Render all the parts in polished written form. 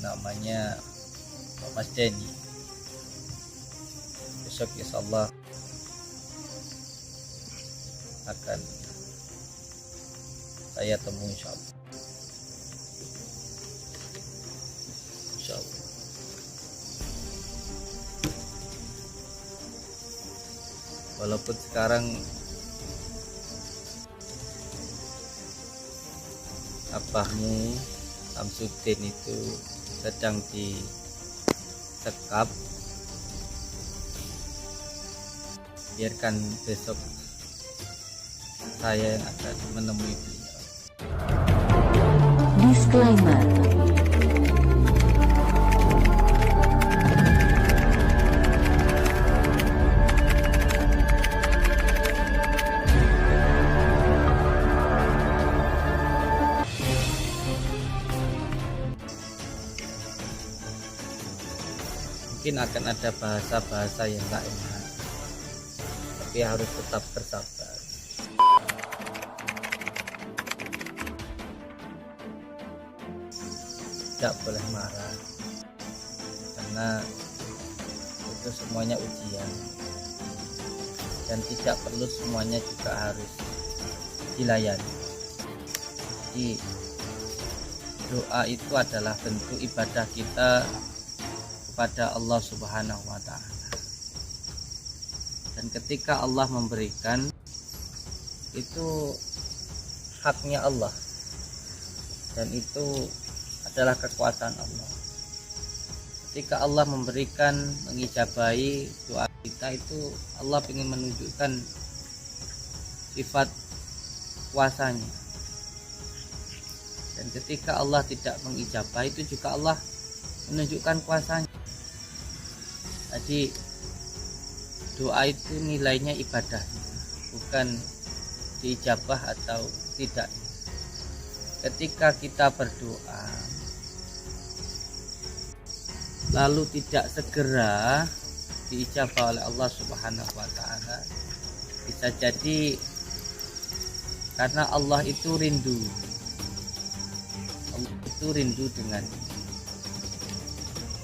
namanya Mas Denny. Besok insyaallah akan saya temui insyaallah. Walaupun sekarang abahmu Samsudin itu sedang disekap, biarkan besok saya yang akan menemui beliau. Disclaimer. Mungkin akan ada bahasa-bahasa yang tak enak, tapi harus tetap bersabar. Tidak boleh marah, karena itu semuanya ujian, dan tidak perlu semuanya juga harus dilayani. Jadi doa itu adalah bentuk ibadah kita kepada Allah Subhanahu wa Ta'ala, dan ketika Allah memberikan, itu haknya Allah, dan itu adalah kekuatan Allah. Ketika Allah memberikan, mengijabahi doa kita, itu Allah ingin menunjukkan sifat kuasanya. Dan ketika Allah tidak mengijabahi, itu juga Allah menunjukkan kuasanya. Jadi doa itu nilainya ibadah, bukan diijabah atau tidak. Ketika kita berdoa lalu tidak segera diijabah oleh Allah Subhanahu wa Ta'ala, bisa jadi karena Allah itu rindu. Allah itu rindu dengan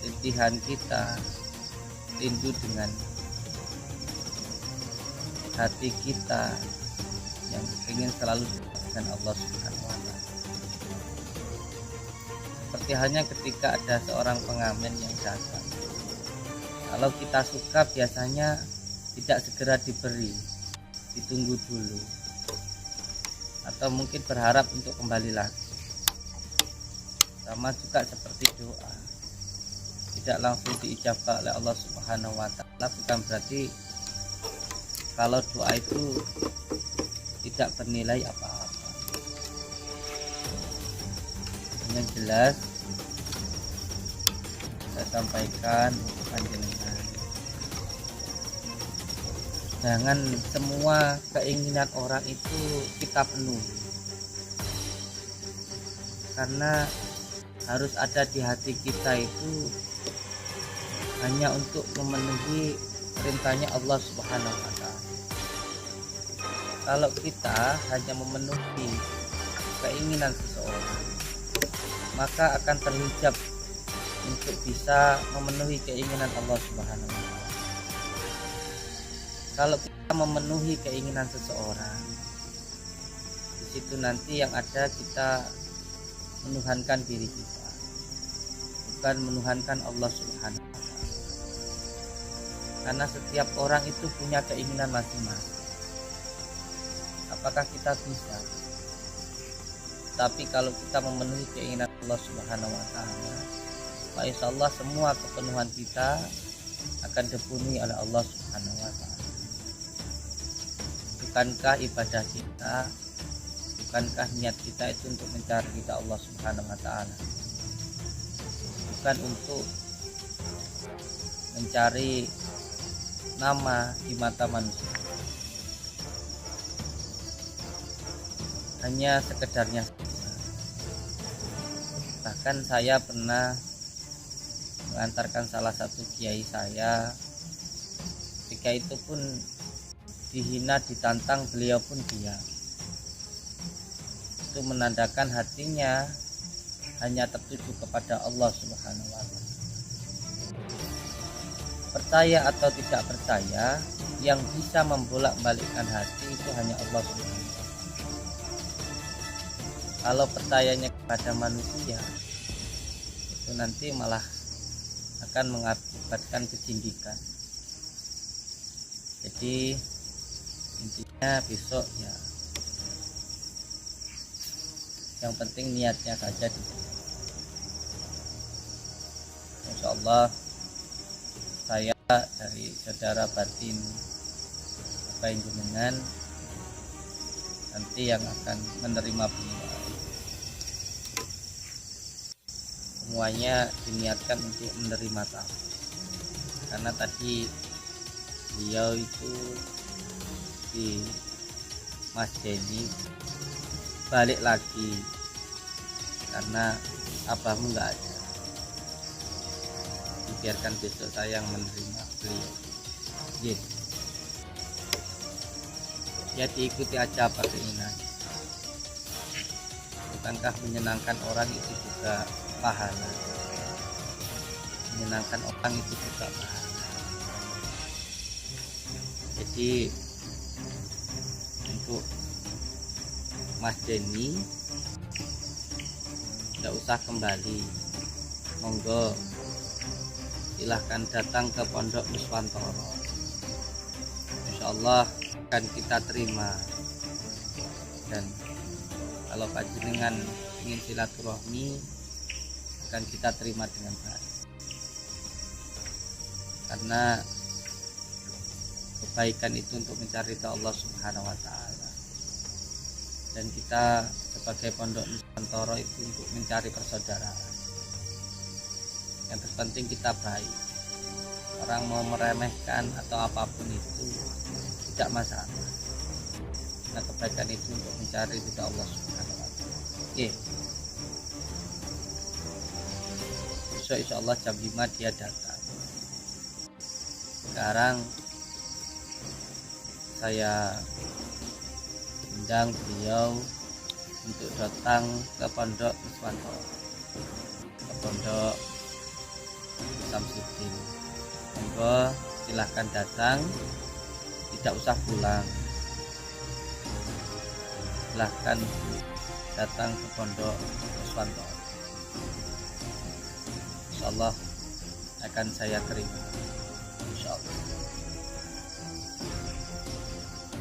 rintihan kita, rindu dengan hati kita yang ingin selalu dengan Allah Subhanahu wa Ta'ala. Seperti halnya ketika ada seorang pengamen yang datang, kalau kita suka biasanya tidak segera diberi, ditunggu dulu, atau mungkin berharap untuk kembali lagi. Sama juga seperti doa, tidak langsung diijabah oleh Allah Subhanahu wa Ta'ala, bukan berarti kalau doa itu tidak bernilai apa-apa. Yang jelas saya sampaikan untuk panjenengan, jangan semua keinginan orang itu kita penuhi, karena harus ada di hati kita itu hanya untuk memenuhi perintahnya Allah Subhanahu wa Ta'ala. Kalau kita hanya memenuhi keinginan seseorang, maka akan terhijab untuk bisa memenuhi keinginan Allah Subhanahu wa Ta'ala. Kalau kita memenuhi keinginan seseorang, di situ nanti yang ada kita menuhankan diri kita, bukan menuhankan Allah Subhanahu wa Ta'ala. Karena setiap orang itu punya keinginan masing-masing. Apakah kita bisa? Tapi kalau kita memenuhi keinginan Allah Subhanahu wa Ta'ala, maka insyaallah semua kepenuhan kita akan dipenuhi oleh Allah Subhanahu wa Ta'ala. Bukankah ibadah kita, bukankah niat kita itu untuk mencari ridha Allah Subhanahu wa Ta'ala, bukan untuk mencari nama di mata manusia, hanya sekedarnya. Bahkan saya pernah mengantarkan salah satu kiai saya, ketika itu pun dihina, ditantang, beliau pun diam. Itu menandakan hatinya hanya tertuju kepada Allah Subhanahu wa taala. Percaya atau tidak percaya, yang bisa membolak-balikkan hati itu hanya Allah Subhanahu wa taala. Kalau percayanya kepada manusia, itu nanti malah akan mengakibatkan kesindikan. Jadi intinya besok ya, yang penting niatnya saja dulu. Insya Allah saya dari saudara batin Bapak Jenengan nanti yang akan menerima beliau. Semuanya diniatkan untuk menerima tamu, karena tadi beliau itu di Mas Denny balik lagi karena abahmu nggak ada. Biarkan besok saya yang menerima beliau. Ya diikuti aja apa keinginan. Bukankah menyenangkan orang itu juga pahala? Menyenangkan orang itu juga pahala. Jadi untuk Mas Denny tidak usah kembali, monggo silahkan datang ke Pondok Nuswantoro. Insya Allah akan kita terima, dan kalau panjenengan ingin silaturahmi akan kita terima dengan baik, karena kebaikan itu untuk mencari ridha Allah Subhanahu wa taala, dan kita sebagai Pondok Nuswantoro itu untuk mencari persaudaraan. Yang terpenting kita baik. Orang mau meremehkan atau apapun itu tidak masalah, nah kebaikan itu untuk mencari ridha Allah Subhanahu wa taala. Besok insya Allah jam 5 dia datang. Sekarang saya undang beliau untuk datang ke Pondok Nuswantoro, ke Pondok Samsudin. Monggo silahkan datang, tidak usah pulang, silahkan datang ke Pondok Nuswantoro. Insyaallah akan saya terima, insyaallah.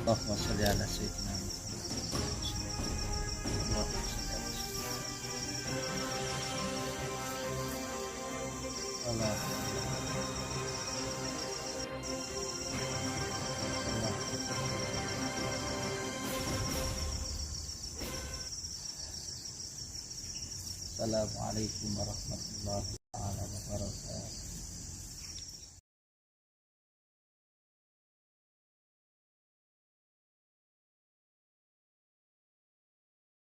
Allahumma sholli ala sayyidina Muhammad. Assalamualaikum warahmatullahi wabarakatuh.